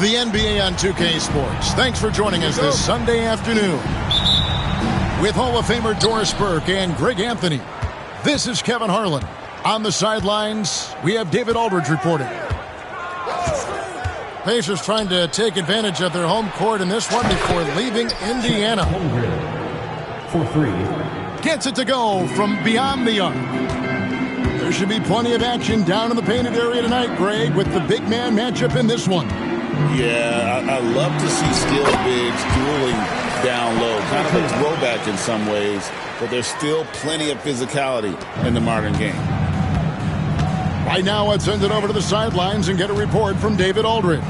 The NBA on 2K Sports. Thanks for joining us this Sunday afternoon. With Hall of Famer Doris Burke and Greg Anthony, this is Kevin Harlan. On the sidelines, we have David Aldridge reporting. Pacers trying to take advantage of their home court in this one before leaving Indiana. For three. Gets it to go from beyond the arc. There should be plenty of action down in the painted area tonight, Greg, with the big man matchup in this one. Yeah, I love to see skilled bigs dueling down low. Kind of a throwback in some ways, but there's still plenty of physicality in the modern game. Right now, let's send it over to the sidelines and get a report from David Aldridge.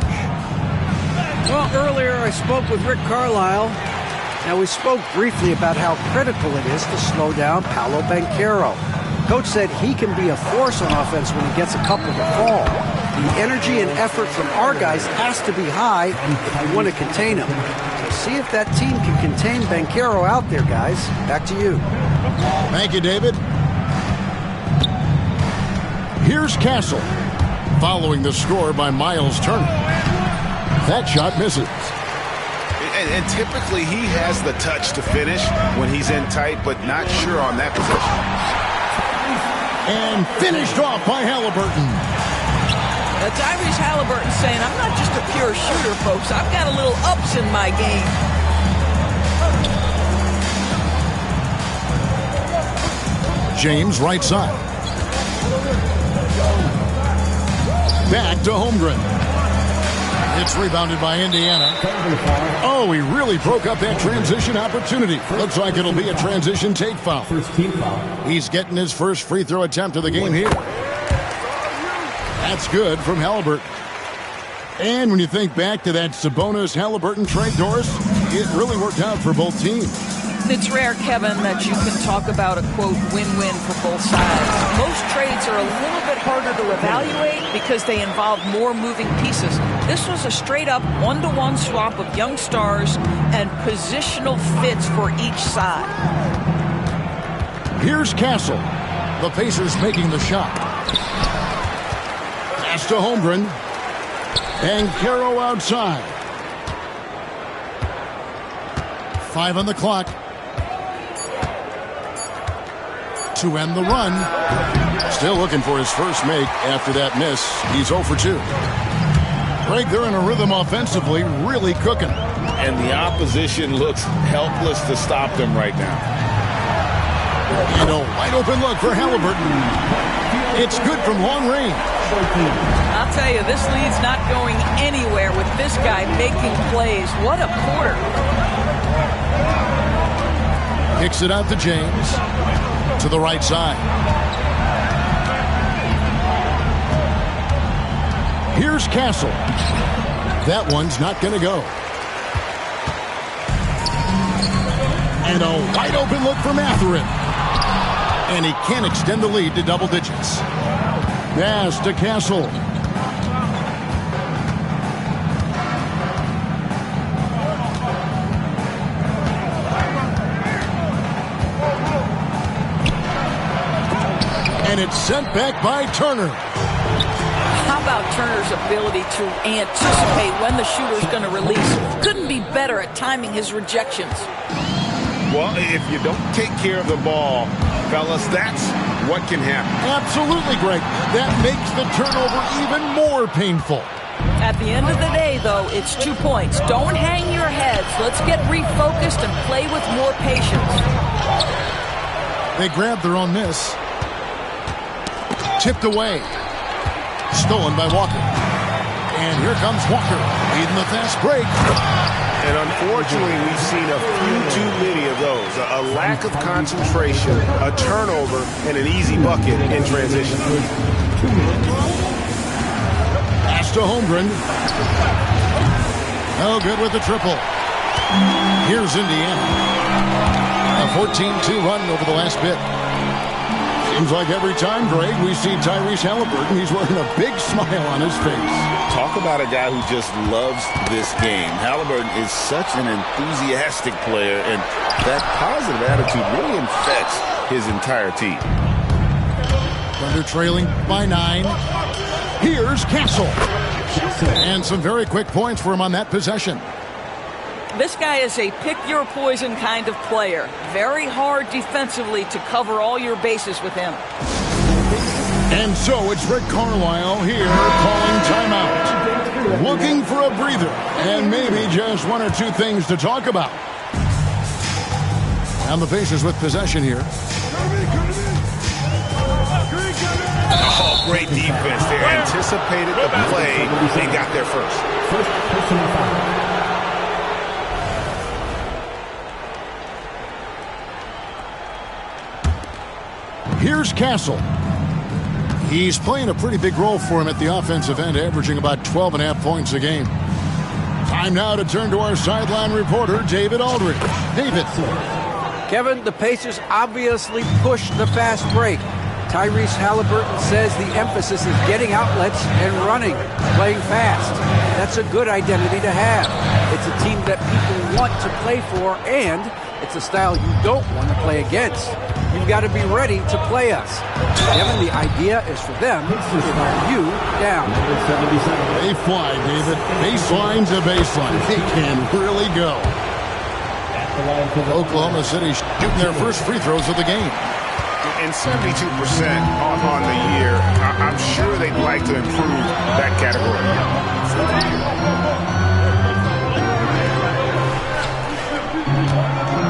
Well, earlier I spoke with Rick Carlisle. Now, we spoke briefly about how critical it is to slow down Paolo Banchero. Coach said he can be a force on offense when he gets a couple to fall. The energy and effort from our guys has to be high if you want to contain him. So see if that team can contain Banchero out there, guys. Back to you. Thank you, David. Here's Castle, following the score by Miles Turner. That shot misses. And typically he has the touch to finish when he's in tight, but not sure on that position. And finished off by Halliburton. Tyrese Halliburton saying, I'm not just a pure shooter, folks. I've got a little ups in my game. James right side. Back to Holmgren. It's rebounded by Indiana. Oh, he really broke up that transition opportunity. Looks like it'll be a transition take foul. First team foul. He's getting his first free throw attempt of the game here. That's good from Halliburton. And when you think back to that Sabonis-Halliburton trade, Doris, it really worked out for both teams. It's rare, Kevin, that you can talk about a, quote, win-win for both sides. Most trades are a little bit harder to evaluate because they involve more moving pieces. This was a straight-up one-to-one swap of young stars and positional fits for each side. Here's Castle. The Pacers making the shot. Pass to Holmgren. Banchero outside. 5 on the clock. To end the run. Still looking for his first make after that miss. He's 0 for 2. Greg, they're in a rhythm offensively, really cooking. And the opposition looks helpless to stop them right now. And a wide open look for Halliburton. It's good from long range. I'll tell you, this lead's not going anywhere with this guy making plays. What a quarter. Kicks it out to James. To the right side. Here's Castle. That one's not going to go. And a wide open look for Mathurin. And he can't extend the lead to double digits. Pass to Castle. And it's sent back by Turner. How about Turner's ability to anticipate when the shooter's going to release? Couldn't be better at timing his rejections. Well, if you don't take care of the ball, fellas, that's what can happen. Absolutely, Greg. That makes the turnover even more painful. At the end of the day, though, it's 2 points. Don't hang your heads. Let's get refocused and play with more patience. They grabbed their own miss. Tipped away. Stolen by Walker. And here comes Walker, leading the fast break. And unfortunately, we've seen a few too many of those. A lack of concentration, a turnover, and an easy bucket in transition. Pass to Holmgren. Oh, good with the triple. Here's Indiana. A 14-2 run over the last bit. Seems like every time, Greg, we see Tyrese Halliburton, he's wearing a big smile on his face. Talk about a guy who just loves this game. Halliburton is such an enthusiastic player, and that positive attitude really infects his entire team. Thunder trailing by 9. Here's Castle. And some very quick points for him on that possession. This guy is a pick-your-poison kind of player. Very hard defensively to cover all your bases with him. And so it's Rick Carlisle here calling timeout. Looking for a breather and maybe just one or two things to talk about. And the Pacers with possession here. Oh, great defense there. Anticipated the play and got there first. First personal foul. Here's Castle. He's playing a pretty big role for him at the offensive end, averaging about 12.5 points a game. Time now to turn to our sideline reporter, David Aldridge. David. Kevin, the Pacers obviously pushed the fast break. Tyrese Halliburton says the emphasis is getting outlets and running, playing fast. That's a good identity to have. It's a team that people want to play for, and it's a style you don't want to play against. You've got to be ready to play us. Kevin, the idea is for them to wear you down. They fly, David. Baseline to baseline. They can really go. Oklahoma City shooting their first free throws of the game. And 72% on the year. I'm sure they'd like to improve that category.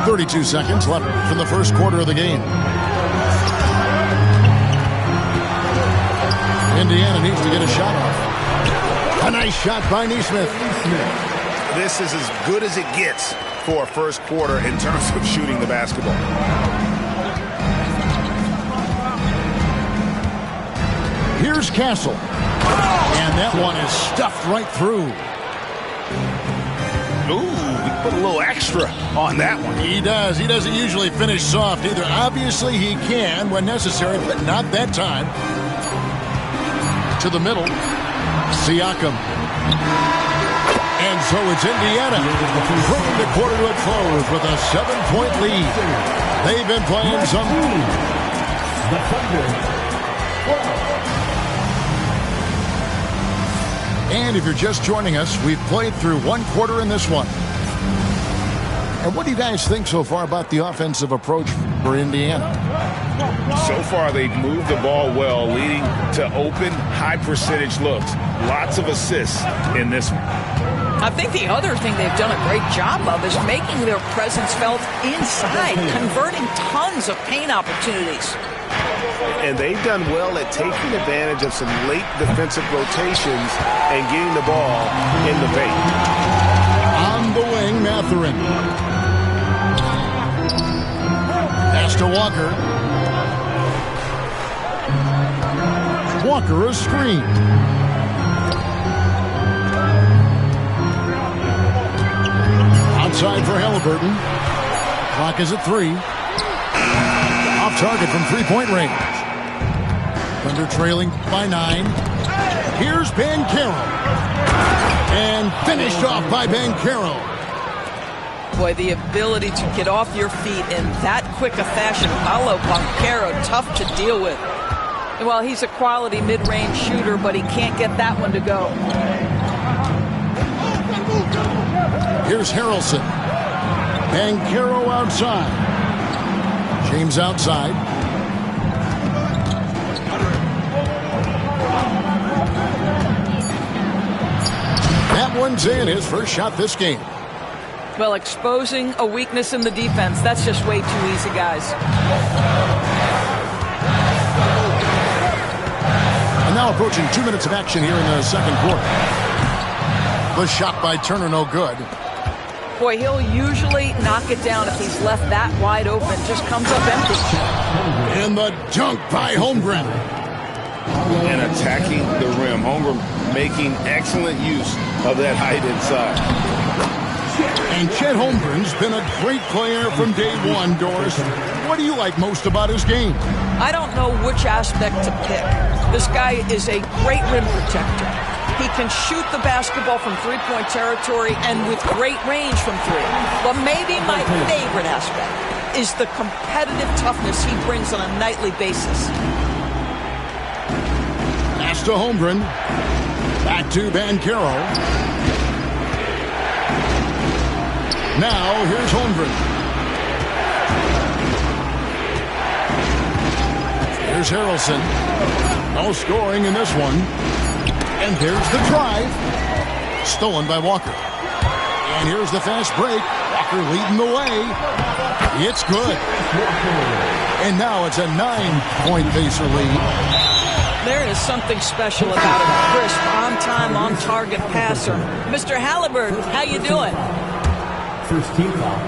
32 seconds left from the first quarter of the game. Indiana needs to get a shot off. A nice shot by Nesmith. This is as good as it gets for a first quarter in terms of shooting the basketball. Here's Castle. And that one is stuffed right through. Ooh, he put a little extra on that one. He does. He doesn't usually finish soft either. Obviously, he can when necessary, but not that time. To the middle. Siakam. And so it's Indiana bringing the quarter to a close with a 7-point lead. They've been playing some... The Thunder. And if you're just joining us, we've played through one quarter in this one. And what do you guys think so far about the offensive approach for Indiana? So far, they've moved the ball well, leading to open, high-percentage looks. Lots of assists in this one. I think the other thing they've done a great job of is making their presence felt inside, converting tons of paint opportunities. And they've done well at taking advantage of some late defensive rotations and getting the ball in the paint. On the wing, Mathurin. Pass to Walker. Walker, a screen. Outside for Halliburton. Clock is at 3. Off target from three-point range. Thunder trailing by 9. Here's Banchero. And finished off by Banchero. Boy, the ability to get off your feet in that quick a fashion. Paolo Banchero, tough to deal with. Well, he's a quality mid-range shooter, but he can't get that one to go. Here's Harrelson. Banchero outside. James outside. That one's in. His first shot this game. Well, exposing a weakness in the defense, that's just way too easy, guys. And now approaching 2 minutes of action here in the second quarter. The shot by Turner, no good. Boy, he'll usually knock it down if he's left that wide open. Just comes up empty. And the dunk by Holmgren. And attacking the rim. Holmgren making excellent use of that height inside. And Chet Holmgren's been a great player from day one, Doris. What do you like most about his game? I don't know which aspect to pick. This guy is a great rim protector. He can shoot the basketball from three-point territory and with great range from three. But maybe my favorite aspect is the competitive toughness he brings on a nightly basis. Pass to Holmgren. Back to Banchero. Now here's Holmgren. Here's Harrelson. No scoring in this one. And there's the drive. Stolen by Walker. And here's the fast break. Walker leading the way. It's good. And now it's a 9-point Pacer lead. There is something special about a crisp, on-time, on-target passer. Mr. Halliburton, how you doing? First team foul.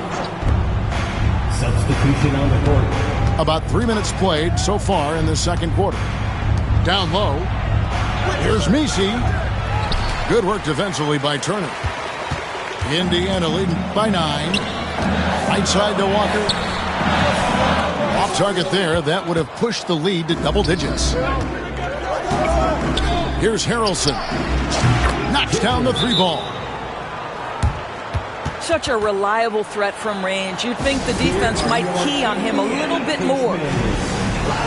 Substitution on the court. About 3 minutes played so far in the second quarter. Down low. Here's Messi. Good work defensively by Turner. Indiana leading by 9. Right side to Walker. Off target there. That would have pushed the lead to double digits. Here's Harrelson. Knocks down the 3 ball. Such a reliable threat from range. You'd think the defense might key on him a little bit more.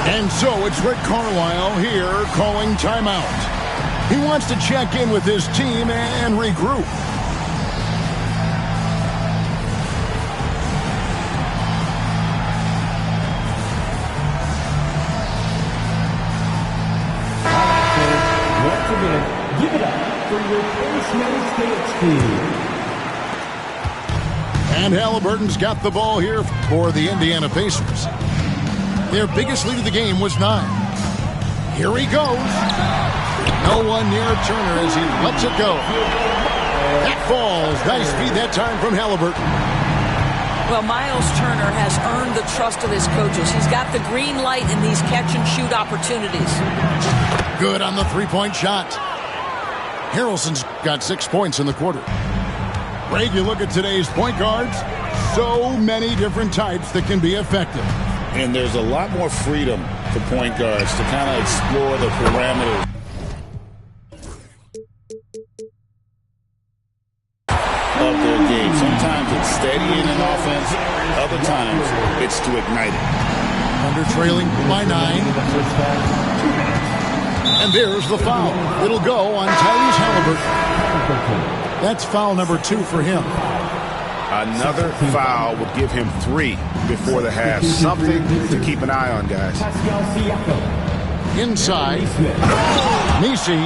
And so it's Rick Carlisle here calling timeout. He wants to check in with his team and regroup. Once again, give it up for your Pace United States team. And Halliburton's got the ball here for the Indiana Pacers. Their biggest lead of the game was 9. Here he goes. No one near Turner as he lets it go. That falls. Nice feed that time from Halliburton. Well, Miles Turner has earned the trust of his coaches. He's got the green light in these catch-and-shoot opportunities. Good on the 3-point shot. Harrelson's got 6 points in the quarter. Greg, you look at today's point guards, so many different types that can be effective. And there's a lot more freedom for point guards to kind of explore the parameters of their game. Sometimes it's steadying an offense. Other times it's to ignite it. Under trailing by 9. And there's the foul. It'll go on Tyrese Halliburton. That's foul number 2 for him. Another foul would give him 3 before the half. Something to keep an eye on, guys. Pascal Siakam. Inside. Messi.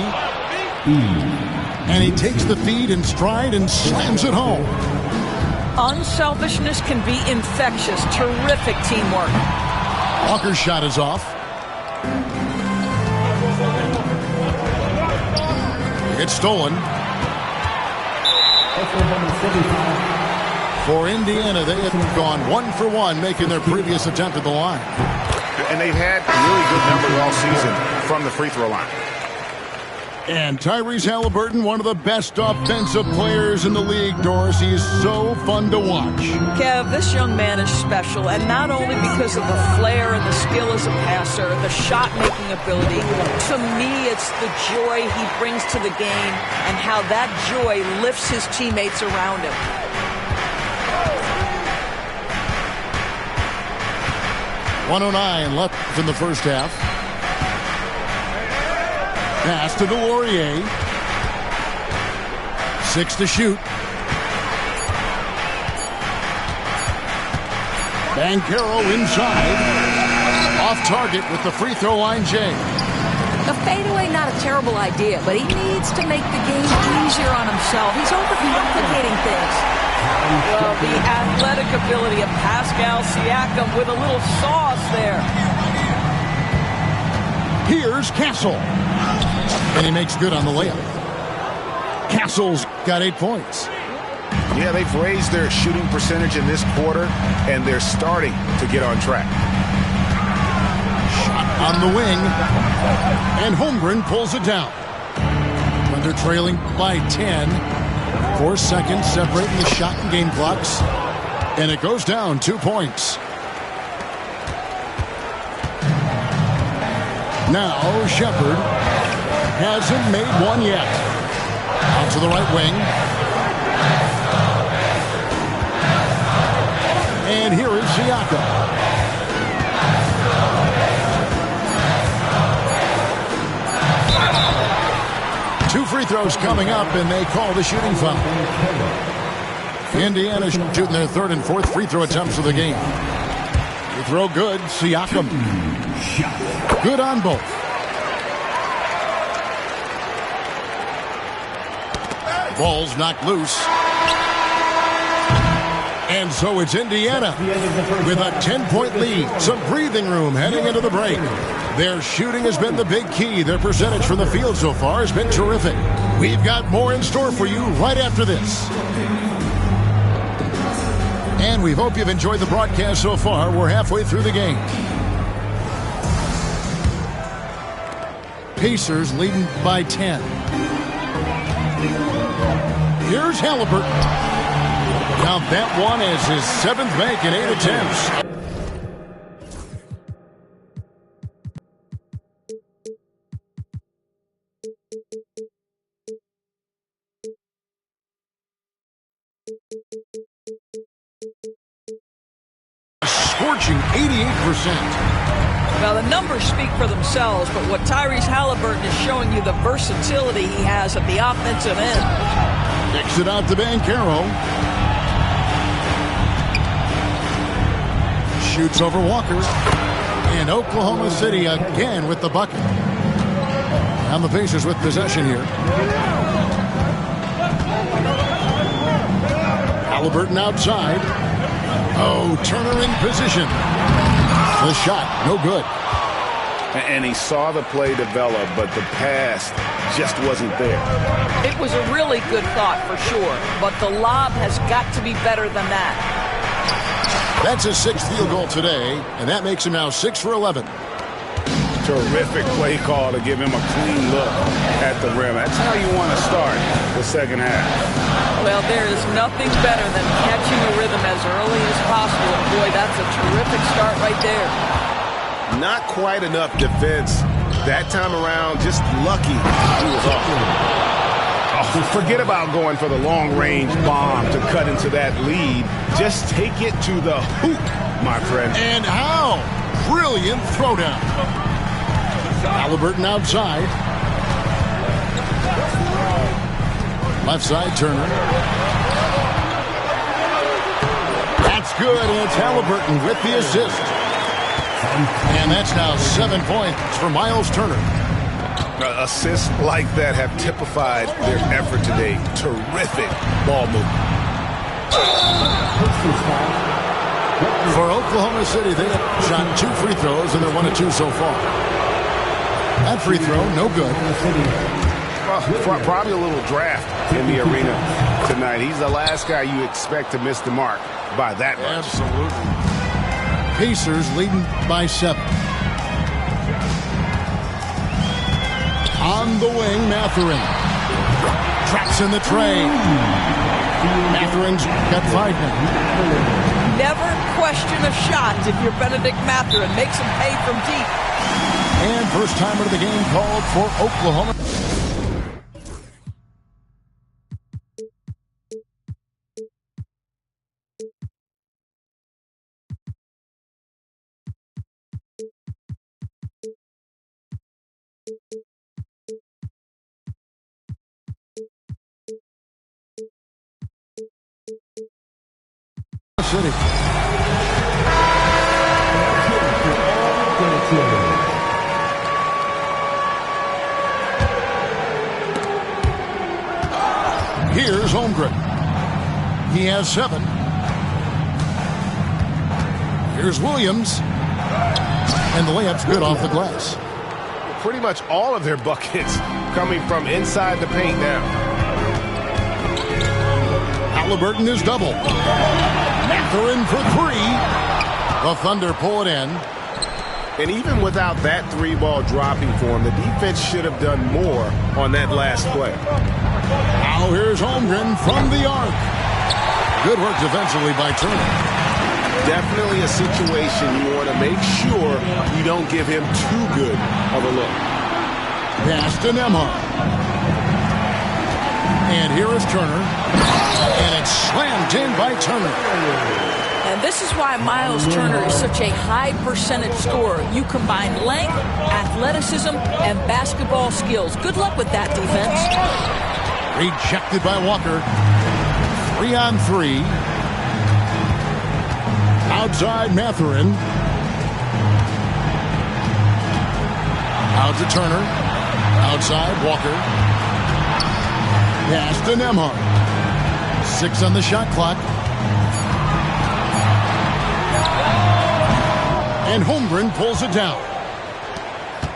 And he takes the feed in stride and slams it home. Unselfishness can be infectious. Terrific teamwork. Walker's shot is off. It's stolen. For Indiana, they have gone 1 for 1, making their previous attempt at the line. And they've had really good numbers all season from the free throw line. And Tyrese Halliburton, one of the best offensive players in the league, Doris. He is so fun to watch. Kev, this young man is special, and not only because of the flair and the skill as a passer, the shot-making ability. To me, it's the joy he brings to the game and how that joy lifts his teammates around him. .109 left in the first half. Pass to Delorier. 6 to shoot. Banchero inside. Off target with the free throw line, Jay. The fadeaway, not a terrible idea, but he needs to make the game easier on himself. He's overcomplicating things. Well, the athletic ability of Pascal Siakam with a little sauce there. Here's Castle. And he makes good on the layup. Castle's got 8 points. Yeah, they've raised their shooting percentage in this quarter, and they're starting to get on track. Shot on the wing. And Holmgren pulls it down. Thunder trailing by 10. 4 seconds separating the shot and game clocks. And it goes down 2 points. Now Shepard hasn't made one yet. Out to the right wing. And here is Siakam. Two free free throws coming up, and they call the shooting foul. Indiana shooting their third and fourth free throw attempts of the game. Free throw good. Siakam. Good on both. Ball's knocked loose. And so it's Indiana with a 10-point lead. Some breathing room heading into the break. Their shooting has been the big key. Their percentage from the field so far has been terrific. We've got more in store for you right after this. And we hope you've enjoyed the broadcast so far. We're halfway through the game. Pacers leading by 10. Here's Halliburton. Now that one is his 7th make in 8 attempts. Scorching 88%. Now, the numbers speak for themselves, but what Tyrese Halliburton is showing you, the versatility he has at the offensive end. Kicks it out to Banchero. Shoots over Walker. And Oklahoma City again with the bucket. And the Pacers with possession here. Halliburton outside. Oh, Turner in position. The shot, no good. And he saw the play develop, but the pass just wasn't there. It was a really good thought for sure, but the lob has got to be better than that. That's his 6th field goal today, and that makes him now 6 for 11. Terrific play call to give him a clean look at the rim. That's how you want to start the second half. Well, there is nothing better than catching a rhythm as early as possible. And boy, that's a terrific start right there. Not quite enough defense that time around. Just lucky he was off. Oh, forget about going for the long-range bomb to cut into that lead. Just take it to the hoop, my friend. And how? Brilliant throwdown. Halliburton outside. Left side, Turner. That's good, and it's Halliburton with the assist. And that's now 7 points for Miles Turner. Assists like that have typified their effort today. Terrific ball movement. For Oklahoma City, they have shot 2 free throws, and they're 1 of 2 so far. That free throw, no good. Probably a little draft in the arena tonight. He's the last guy you expect to miss the mark by that much. Absolutely. Pacers leading by 7. On the wing, Mathurin. Traps in the tray. Mathurin's got 5 now. Never question a shot if you're Benedict Mathurin. Makes him pay from deep. And first timer of the game called for Oklahoma. City. Here's Holmgren. He has 7. Here's Williams. And the layup's good off the glass. Pretty much all of their buckets coming from inside the paint now. Halliburton is double. Mathurin for 3. The Thunder pull it in. And even without that 3-ball dropping for him, the defense should have done more on that last play. Now here's Holmgren from the arc. Good work defensively by Turner. Definitely a situation you want to make sure you don't give him too good of a look. Pass to Nembhard. And here is Turner. And it's slammed in by Turner. And this is why Miles Turner is such a high percentage scorer. You combine length, athleticism, and basketball skills. Good luck with that defense. Rejected by Walker. 3-on-3. Outside Mathurin. Out to Turner. Outside Walker. Pass to Nembhard. 6 on the shot clock. And Holmgren pulls it down.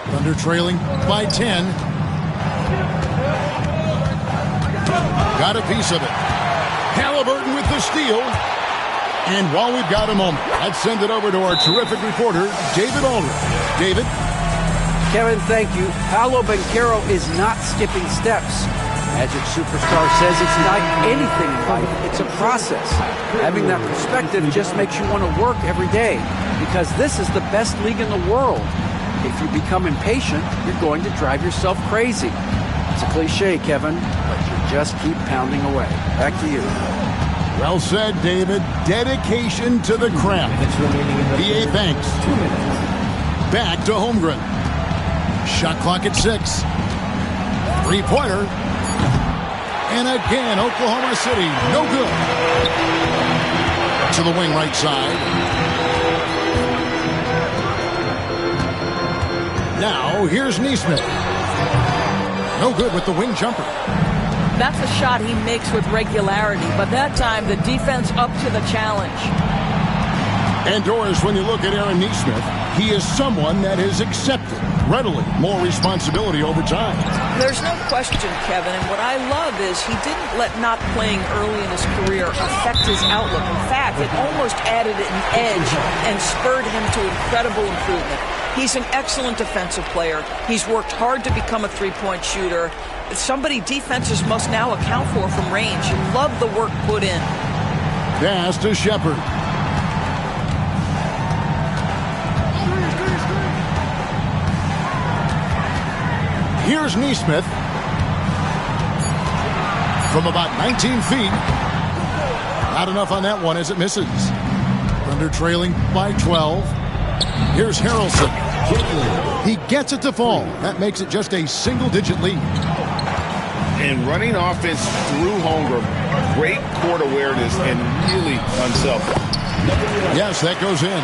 Thunder trailing by 10. Got a piece of it. Halliburton with the steal. And while we've got a moment, let's send it over to our terrific reporter, David Aldridge. David? Kevin, thank you. Paolo Banchero is not skipping steps. Magic Superstar says it's not anything in life, it's a process. Having that perspective just makes you want to work every day, because this is the best league in the world. If you become impatient, you're going to drive yourself crazy. It's a cliche, Kevin, but you just keep pounding away. Back to you. Well said, David. Dedication to the craft. PA thanks. 2 minutes. Back to Holmgren. Shot clock at 6. Three-pointer. And again, Oklahoma City, no good. To the wing right side. Now, here's Nesmith. No good with the wing jumper. That's a shot he makes with regularity, but that time the defense up to the challenge. And Doris, when you look at Aaron Nesmith, he is someone that has accepted readily more responsibility over time. There's no question, Kevin, and what I love is he didn't let not playing early in his career affect his outlook. In fact, it almost added an edge and spurred him to incredible improvement. He's an excellent defensive player. He's worked hard to become a three-point shooter. Somebody defenses must now account for from range. You love the work put in. Pass to Shepard. Here's Nesmith. From about 19 feet. Not enough on that one as it misses. Thunder trailing by 12. Here's Harrelson. He gets it to fall. That makes it just a single-digit lead. And running offense through Holmgren, great court awareness and really unselfish. Yes, that goes in.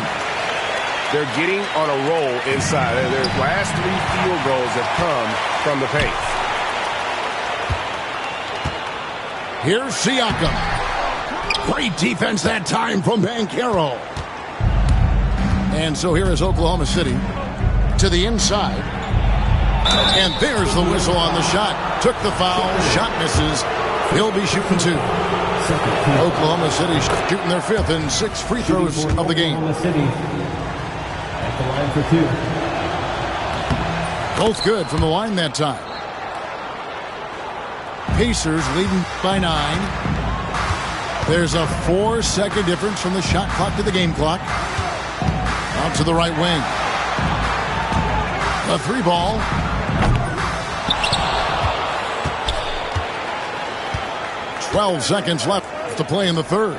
They're getting on a roll inside. Their last 3 field goals have come from the paint. Here's Siakam. Great defense that time from Banchero. And so here is Oklahoma City to the inside. And there's the whistle on the shot. Took the foul. Shot misses. He'll be shooting 2. Oklahoma City shooting their 5th and 6th free throws of the game. Oklahoma City at the line for 2. Both good from the line that time. Pacers leading by 9. There's a 4-second difference from the shot clock to the game clock. Out to the right wing. A 3-ball. "12 seconds left to play in the third.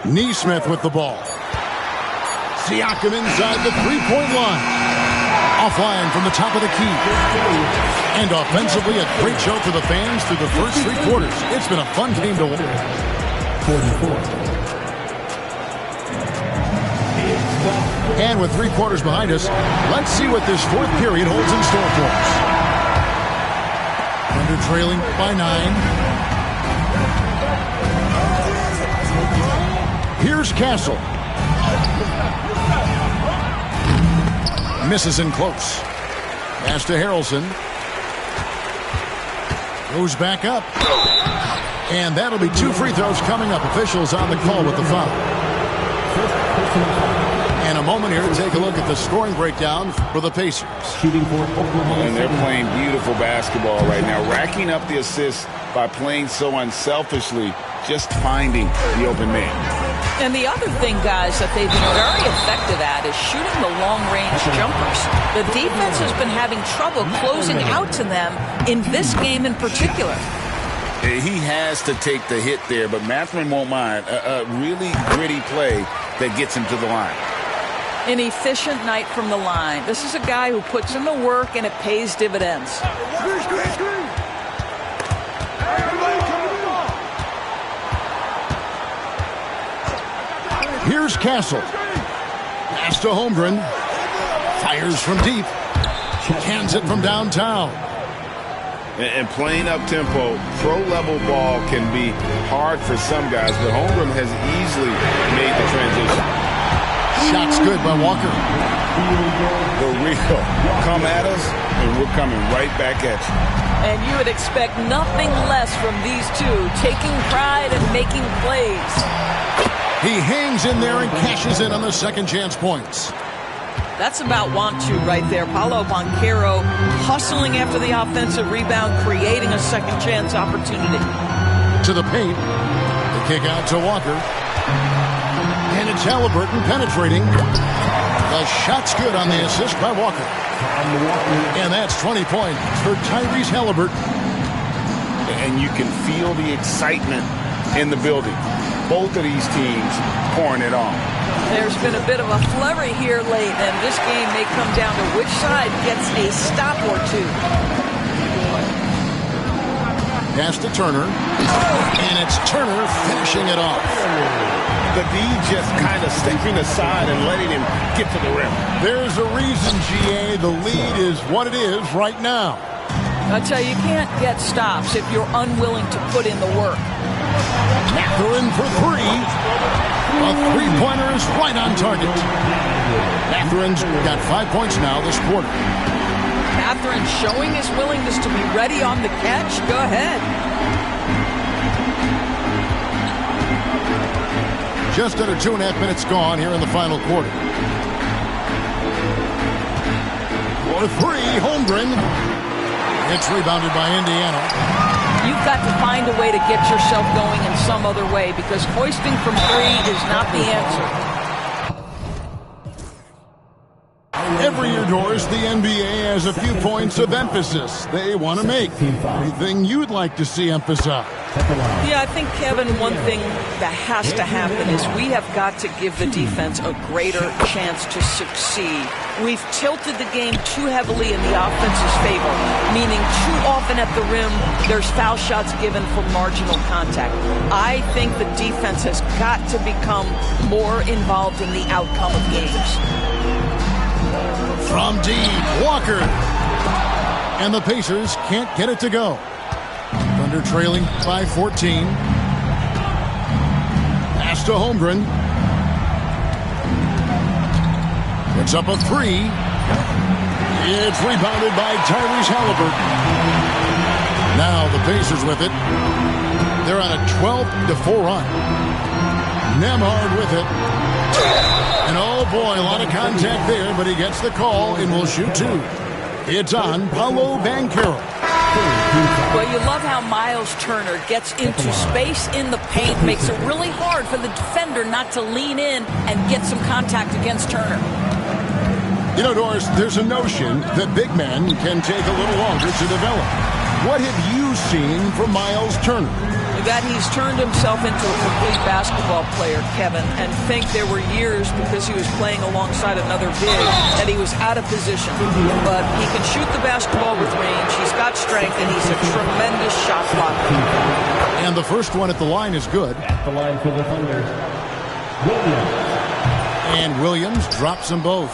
Nesmith with the ball. Siakam inside the three-point line. Offline from the top of the key. And offensively, a great show for the fans through the first 3 quarters. It's been a fun game to watch. 44. And with 3 quarters behind us, let's see what this 4th period holds in store for us. Under trailing by 9. Here's Castle. Misses in close. Pass to Harrelson. Goes back up. And that'll be 2 free throws coming up. Officials on the call with the foul. And a moment here to take a look at the scoring breakdown for the Pacers. Shooting for Oklahoma And they're City. playing beautiful basketball right now, racking up the assists by playing so unselfishly, just finding the open man. And the other thing, guys, that they've been very effective at is shooting the long-range jumpers. The defense has been having trouble closing out to them in this game in particular. He has to take the hit there, but Mathurin won't mind. A really gritty play that gets him to the line. An efficient night from the line. This is a guy who puts in the work and it pays dividends. Here's Castle. Pass to Holmgren. Fires from deep. Cans it from downtown. And playing up-tempo, pro-level ball can be hard for some guys, but Holmgren has easily made the transition. Shot's good by Walker. The real. Come at us, and we're coming right back at you. And you would expect nothing less from these two, taking pride and making plays. He hangs in there and cashes in on the second chance points. That's about want to right there. Paolo Banchero hustling after the offensive rebound, creating a second chance opportunity. To the paint. The kick out to Walker. And it's Haliburton penetrating. The shot's good on the assist by Walker. And that's 20 points for Tyrese Haliburton. And you can feel the excitement in the building. Both of these teams pouring it on. There's been a bit of a flurry here late, and this game may come down to which side gets a stop or two. Pass to Turner. And it's Turner finishing it off. The D just kind of stepping aside and letting him get to the rim. There's a reason, GA, the lead is what it is right now. I tell you, you can't get stops if you're unwilling to put in the work. Mathurin for three. A three-pointer is right on target. Mathurin's got 5 points now this quarter. Mathurin showing his willingness to be ready on the catch. Go ahead. Just under 2.5 minutes gone here in the final quarter. For three, Holmgren. It's rebounded by Indiana. You've got to find a way to get yourself going in some other way, because hoisting from three is not the answer. Every year, Doris, the NBA has a few points of emphasis they want to make. Anything you'd like to see emphasized? Yeah, I think, Kevin, one thing that has to happen is we have got to give the defense a greater chance to succeed. We've tilted the game too heavily in the offense's favor, meaning too often at the rim, there's foul shots given for marginal contact. I think the defense has got to become more involved in the outcome of games. From deep, Walker. And the Pacers can't get it to go. Thunder trailing by 14. Pass to Holmgren. Puts up a three. It's rebounded by Tyrese Haliburton. Now the Pacers with it. They're on a 12-4 run. Nembhard with it. And oh boy, a lot of contact there, but he gets the call and will shoot two. It's on Paolo Banchero. Well, you love how Miles Turner gets into space in the paint, makes it really hard for the defender not to lean in and get some contact against Turner. You know, Doris, there's a notion that big men can take a little longer to develop. What have you seen from Miles Turner? That he's turned himself into a complete basketball player, Kevin, and think there were years because he was playing alongside another big that he was out of position. But he can shoot the basketball with range, he's got strength, and he's a tremendous shot blocker. And the first one at the line is good. At the line for the Thunder, Williams. And Williams drops them both.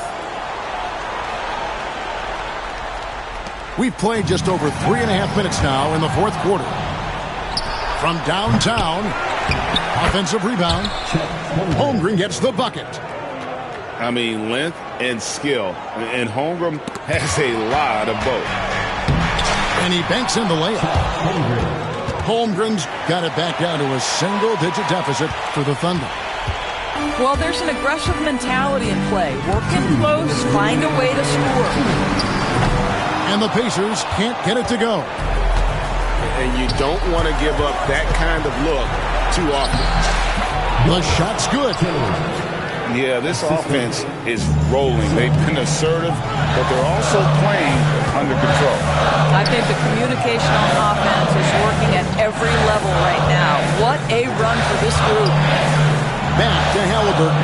We've played just over 3.5 minutes now in the fourth quarter. From downtown, offensive rebound. Holmgren gets the bucket. I mean, length and skill. And Holmgren has a lot of both. And he banks in the layup. Holmgren's got it back down to a single-digit deficit for the Thunder. Well, there's an aggressive mentality in play. Working close, find a way to score. And the Pacers can't get it to go. And you don't want to give up that kind of look too often. The shot's good. Yeah, this offense is rolling. They've been assertive, but they're also playing under control. I think the communication on offense is working at every level right now. What a run for this group. Back to Halliburton.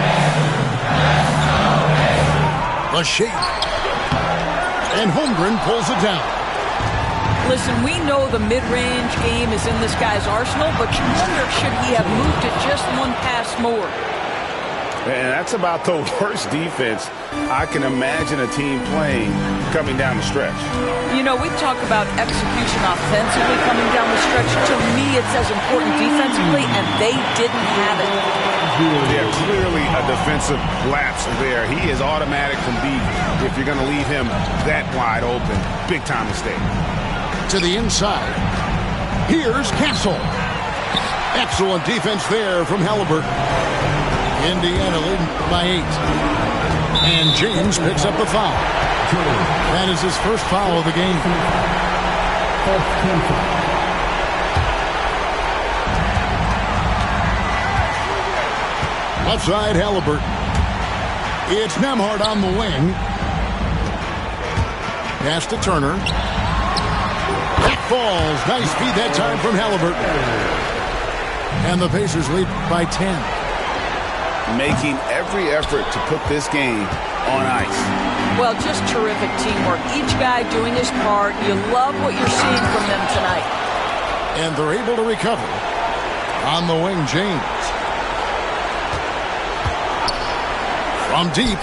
The shake. And Holmgren pulls it down. Listen, we know the mid-range game is in this guy's arsenal, but you wonder should he have moved it just one pass more. And that's about the worst defense I can imagine a team playing coming down the stretch. You know, we talk about execution offensively coming down the stretch. To me, it's as important defensively, and they didn't have it. Yeah, clearly a defensive lapse there. He is automatic from deep if you're going to leave him that wide open. Big time mistake. To the inside. Here's Castle. Excellent defense there from Halliburton. Indiana leading by 8. And James picks up the foul. That is his first foul of the game. Left side, Halliburton. It's Nembhard on the wing. Pass to Turner. That falls. Nice feed that time from Halliburton. And the Pacers lead by 10. Making every effort to put this game on ice. Well, just terrific teamwork. Each guy doing his part. You love what you're seeing from them tonight. And they're able to recover. On the wing, James. From deep.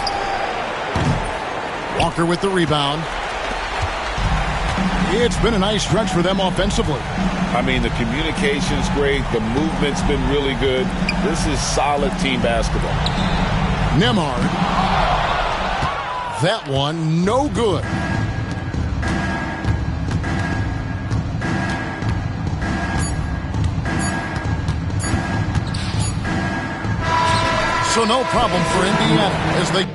Walker with the rebound. It's been a nice stretch for them offensively. I mean, the communication's great. The movement's been really good. This is solid team basketball. Nembhard. That one, no good. So no problem for Indiana as they